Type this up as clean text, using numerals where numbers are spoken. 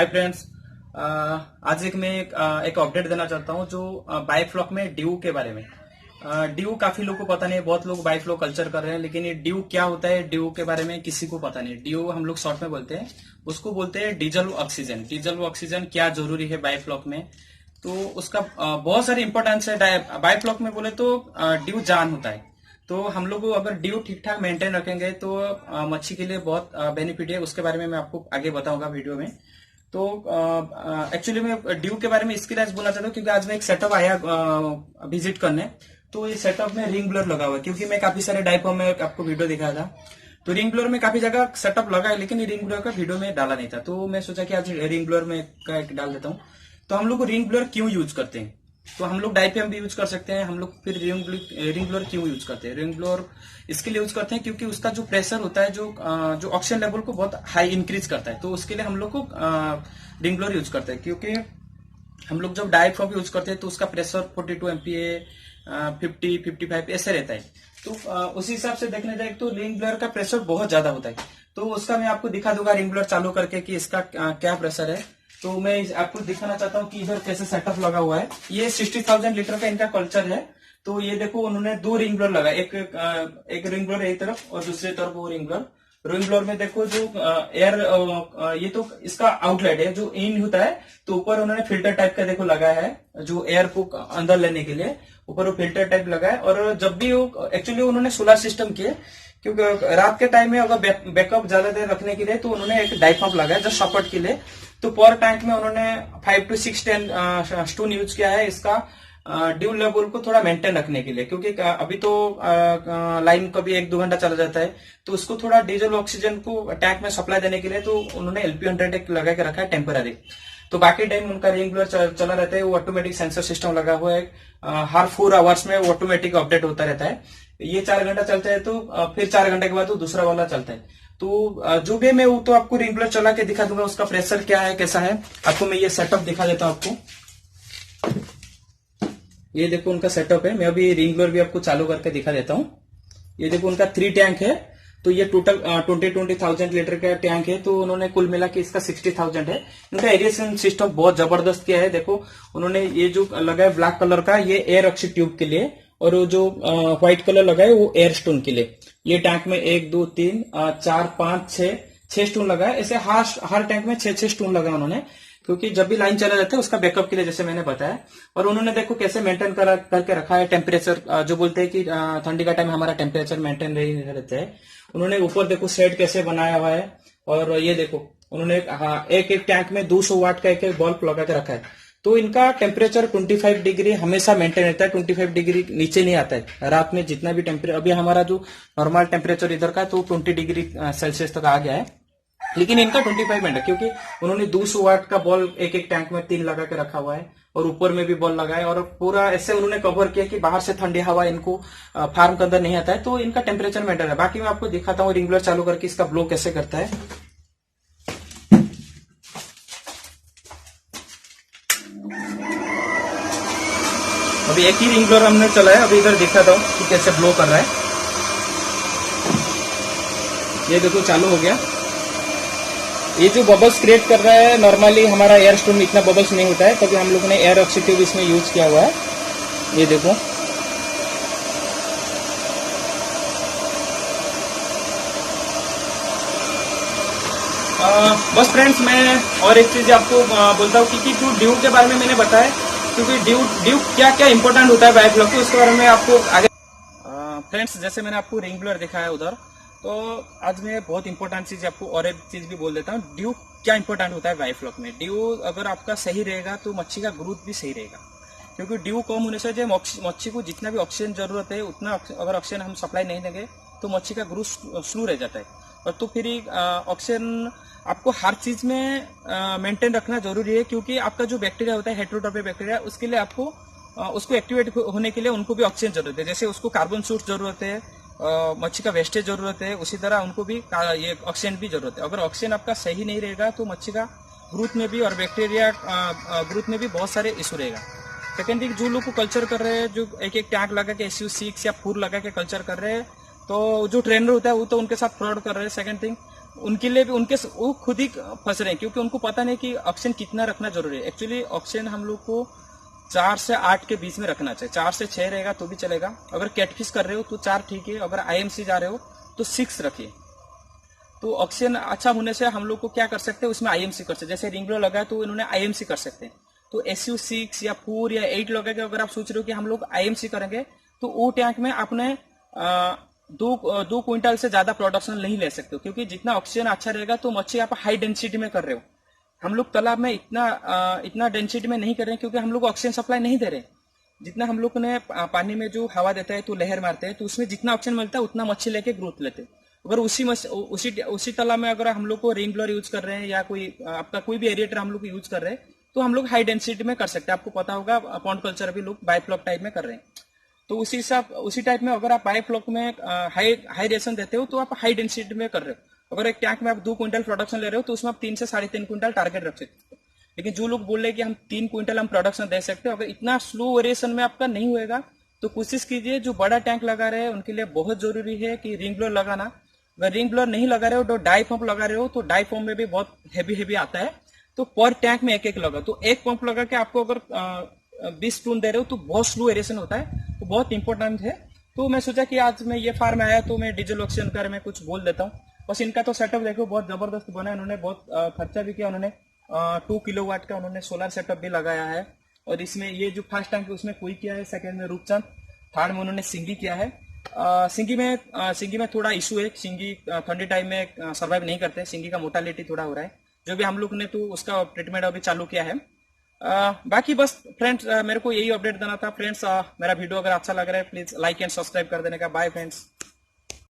Hi friends. आज एक update देना चाहता हूँ जो बायोफ्लॉक में ड्यू के बारे में। ड्यू काफी लोगों को पता नहीं है, बहुत लोग बायोफ्लॉक कल्चर कर रहे हैं, लेकिन ये ड्यू क्या होता है, ड्यू के बारे में किसी को पता नहीं। ड्यू हम लोग शॉर्ट में बोलते हैं, उसको बोलते हैं डीजल ऑक्सीजन। डीजल ऑक्सीजन क्या जरूरी है बायोफ्लॉक में, तो उसका बहुत सारी इंपॉर्टेंस है। बायोफ्लॉक में बोले तो ड्यू जान होता है। तो हम लोग अगर ड्यू ठीक ठाक मेंटेन रखेंगे तो मच्छी के लिए बहुत बेनिफिट है। उसके बारे में मैं आपको आगे बताऊंगा वीडियो में। तो एक्चुअली मैं ड्यू के बारे में इसके लिए बोलना चाहता हूँ क्योंकि आज मैं एक सेटअप आया विजिट करने। तो ये सेटअप में रिंग ब्लर लगा हुआ है, क्योंकि मैं काफी सारे डाइपो में आपको वीडियो दिखाया था। तो रिंग ब्लर में काफी जगह सेटअप लगा है, लेकिन ये रिंग ब्लर का वीडियो में डाला नहीं था। तो मैं सोचा कि आज रिंग ब्लर में का एक डाल देता हूँ। तो हम लोग रिंग ब्लर क्यों यूज करते हैं, तो हम लोग डाइपीएम भी यूज कर सकते हैं। हम लोग फिर रिंग ब्लोअर क्यों यूज करते हैं, रिंग ब्लोअर इसके लिए यूज करते हैं क्योंकि उसका जो प्रेशर होता है जो ऑक्सीजन लेवल को बहुत हाई इंक्रीज करता है। तो उसके लिए हम लोग को रिंग ब्लोअर यूज करते हैं। क्योंकि हम लोग जब डायफ्राम यूज करते हैं तो उसका प्रेशर 42 MPa 50-55 ऐसे रहता है। तो उसी हिसाब से देखने जाए तो रिंग ब्लोअर का प्रेशर बहुत ज्यादा होता है। तो उसका मैं आपको दिखा दूंगा रिंग ब्लोअर चालू करके कि इसका क्या प्रेशर है। तो मैं आपको दिखाना चाहता हूँ कि इधर कैसे सेटअप लगा हुआ है। ये 60,000 लीटर का इनका कल्चर है। तो ये देखो उन्होंने दो रिंग ब्लोअर लगा, एक रिंग ब्लोअर एक तरफ और दूसरी तरफ वो रिंग ब्लोअर। रिंग ब्लोअर में देखो जो एयर ये तो इसका आउटलेट है जो इन होता है। तो ऊपर उन्होंने फिल्टर टाइप का देखो लगाया है जो एयर को अंदर लेने के लिए ऊपर वो फिल्टर टाइप लगा है। और जब भी वो एक्चुअली उन्होंने सोलर सिस्टम किए, क्योंकि रात के टाइम में अगर बैकअप ज्यादा देर रखने के लिए तो उन्होंने एक डाइपम्प लगाया जस्ट सपोर्ट के लिए। तो पर टैंक में उन्होंने 5 to 6 स्टोन यूज किया है इसका ड्यू लेवल को थोड़ा मेंटेन रखने के लिए। क्योंकि अभी तो लाइन कभी 1-2 घंटा चला जाता है, तो उसको थोड़ा डीजल ऑक्सीजन को टैंक में सप्लाई देने के लिए तो उन्होंने LP100 एक लगा के रखा है टेम्पररी। तो बाकी टाइम उनका रिंग ब्लोअर चला रहता है। वो ऑटोमेटिक सेंसर सिस्टम लगा हुआ है, हर 4 आवर्स में वो ऑटोमेटिक अपडेट होता रहता है। ये 4 घंटा चलता है तो फिर 4 घंटे के बाद वो दूसरा वाला चलता है। तो जो भी मैं वो तो आपको रिंग ब्लोअर चला के दिखा दूंगा, उसका प्रेशर क्या है कैसा है। आपको मैं ये सेटअप दिखा देता हूं आपको। ये देखो उनका सेटअप है। मैं अभी रिंग ब्लोअर भी आपको चालू करके दिखा देता हूं। ये देखो उनका 3 टैंक है। तो ये टोटल 20,000 लीटर का टैंक है। तो उन्होंने कुल मिला के इसका 60,000 है। इनका एरिएशन सिस्टम बहुत जबरदस्त किया है। देखो उन्होंने ये जो लगा है ब्लैक कलर का, ये एयर ऑक्सी ट्यूब के लिए, और वो जो व्हाइट कलर लगा है वो एयर स्टोन के लिए। ये टैंक में 1 2 3 4 5 6 स्टोन लगा है। ऐसे हर टैंक में 6 स्टोन लगा उन्होंने, क्योंकि जब भी लाइन चला जाता है उसका बैकअप के लिए, जैसे मैंने बताया। और उन्होंने देखो कैसे मेंटेन करके रखा है टेम्परेचर। जो बोलते हैं कि ठंडी का टाइम हमारा टेम्परेचर मेंटेन नहीं रहता है। उन्होंने ऊपर देखो शेड कैसे बनाया हुआ है। और ये देखो उन्होंने एक टैंक में 200 वाट का एक बल्ब लगा के रखा है। तो इनका टेम्परेचर 25 डिग्री हमेशा मेंटेन रहता है। 25 डिग्री नीचे नहीं आता है। रात में जितना भी टेम्परेचर, अभी हमारा जो नॉर्मल टेम्परेचर इधर का तो 20 डिग्री सेल्सियस तक आ गया है, लेकिन इनका 25 मिनट है। क्योंकि उन्होंने 200 वाट का बॉल एक टैंक में 3 लगा के रखा हुआ है, और ऊपर में भी बॉल लगा है। और पूरा ऐसे उन्होंने कवर किया कि बाहर से ठंडी हवा इनको फार्म के अंदर नहीं आता है। तो इनका टेम्परेचर मेंटेन है। बाकी मैं आपको दिखाता हूँ रिंग ब्लोअर चालू करके इसका ब्लो कैसे करता है। अभी एक ही रिंग ब्लोअर हमने चलाया, अभी इधर दिखाता हूँ कि कैसे ब्लो कर रहा है। ये देखो चालू हो गया। ये जो बबल्स क्रिएट कर रहा है, नॉर्मली हमारा एयर स्टोन में इतना बबल्स नहीं होता है, तभी हम लोगों ने एयर ऑक्सी ट्यूब इसमें यूज किया हुआ है। ये देखो बस फ्रेंड्स, मैं और एक चीज आपको बोलता हूँ कि ड्यू के बारे में मैंने बताया, क्योंकि ड्यू क्या क्या इंपॉर्टेंट होता है बायोफ्लॉक को, उसके बारे में आपको आगे। फ्रेंड्स, जैसे मैंने आपको रिंग ब्लोअर दिखाया उधर, तो आज मैं बहुत इंपॉर्टेंट चीज आपको और एक चीज भी बोल देता हूँ। ड्यू क्या इंपॉर्टेंट होता है बायोफ्लॉक में। ड्यू अगर आपका सही रहेगा तो मच्छी का ग्रोथ भी सही रहेगा। क्योंकि ड्यू कम होने से जो मच्छी को जितना भी ऑक्सीजन जरूरत है उतना अगर ऑक्सीजन हम सप्लाई नहीं देंगे तो मच्छी का ग्रोथ स्लो रह जाता है। और तो फिर ऑक्सीजन आपको हर चीज में मेंटेन रखना जरूरी है। क्योंकि आपका जो बैक्टीरिया होता है हेटेरोट्रोपिक बैक्टीरिया, उसके लिए आपको उसको एक्टिवेट होने के लिए उनको भी ऑक्सीजन जरूरत है। जैसे उसको कार्बन सूट जरूरत है, मच्छी का वेस्टेज जरूरत है, उसी तरह उनको भी ये ऑक्सीजन भी जरूरत है। अगर ऑक्सीजन आपका सही नहीं रहेगा तो मच्छी का ग्रोथ में भी और बैक्टीरिया ग्रोथ में भी बहुत सारे इशू रहेगा। सेकेंड थिंग, जो लोग को कल्चर कर रहे हैं, जो एक टैंक लगा के SU6 या 4 लगा के कल्चर कर रहे हैं, तो जो ट्रेनर होता है वो तो उनके साथ फ्रॉड कर रहे हैं। सेकेंड थिंग, उनके लिए भी वो खुद ही फंस रहे हैं, क्योंकि उनको पता नहीं कि ऑक्सीजन कितना रखना जरूरी है। एक्चुअली ऑक्सीजन हम लोग को 4 से 8 के बीच में रखना चाहिए। 4 से 6 रहेगा तो भी चलेगा। अगर कैटफिश कर रहे हो तो 4 ठीक है, अगर आईएमसी जा रहे हो तो 6 रखिए। तो ऑक्सीजन अच्छा होने से हम लोग को क्या कर सकते हैं, उसमें आईएमसी कर सकते हैं। जैसे रिंग ब्लो लगा है तो इन्होंने आईएमसी कर सकते हैं। तो SU 6 या 4 या 8 लगा के अगर आप सोच रहे हो कि हम लोग आईएमसी करेंगे तो वो टैंक में आपने 2 क्विंटल से ज्यादा प्रोडक्शन नहीं ले सकते हो, क्योंकि जितना ऑक्सीजन अच्छा रहेगा तो मच्छी आप हाई डेंसिटी में कर रहे हो। हम लोग तालाब में इतना डेंसिटी में नहीं कर रहे हैं, क्योंकि हम लोग ऑक्सीजन सप्लाई नहीं दे रहे। जितना हम लोग ने पानी में जो हवा देता है तो लहर मारते हैं, तो उसमें जितना ऑक्सीजन मिलता है उतना मच्छी लेके ग्रोथ लेते हैं। अगर उसी तालाब में अगर हम लोग को रिंग ब्लोअर यूज कर रहे हैं या आपका कोई भी एरिएटर हम लोग यूज कर रहे हैं तो हम लोग हाई डेंसिटी में कर सकते हैं। आपको पता होगा पॉन्ड कल्चर भी लोग बायोफ्लॉक टाइप में कर रहे हैं। तो उसी टाइप में अगर आप बायोफ्लॉक में हाई रेशन देते हो तो आप हाई डेंसिटी में कर रहे हो। अगर एक टैंक में आप 2 क्विंटल प्रोडक्शन ले रहे हो तो उसमें आप 3 से 3.5 क्विंटल टारगेट रख सकते हो। लेकिन जो लोग बोल रहे हैं कि हम 3 क्विंटल हम प्रोडक्शन दे सकते हैं, अगर इतना स्लो वेरिएशन में आपका नहीं होएगा तो कोशिश कीजिए। जो बड़ा टैंक लगा रहे हैं उनके लिए बहुत जरूरी है कि रिंग ब्लोअर लगाना। अगर रिंग ब्लोअर नहीं लगा रहे हो तो डाई पंप लगा रहे हो, तो डाई पंप में भी बहुत हैवी आता है। तो पर टैंक में एक लगा, तो एक पंप लगा के आपको अगर 20 स्पून दे रहे हो तो बहुत स्लो एरेशन होता है, तो बहुत इंपॉर्टेंट है। तो मैं सोचा कि आज मैं ये फार्म में आया तो मैं डीजल ऑक्सीजन के बारे में कुछ बोल देता हूँ। बस इनका तो सेटअप देखो बहुत जबरदस्त बना है। उन्होंने बहुत खर्चा भी किया। उन्होंने 2 किलोवाट का उन्होंने सोलर सेटअप भी लगाया है। और इसमें ये जो फर्स्ट टैंक है उसमें कोई किया है, सेकंड में रूपचंद, थर्ड में उन्होंने सिंगी किया है। सिंगी में थोड़ा इशू है। सिंगी ठंडी टाइम में सर्वाइव नहीं करते। सिंगी का मोर्टालिटी थोड़ा हो रहा है, जो भी हम लोग ने तो उसका ट्रीटमेंट अभी चालू किया है। बाकी बस फ्रेंड्स मेरे को यही अपडेट देना था। फ्रेंड्स मेरा वीडियो अगर अच्छा लग रहा है प्लीज लाइक एंड सब्सक्राइब कर देने का। Bye friends.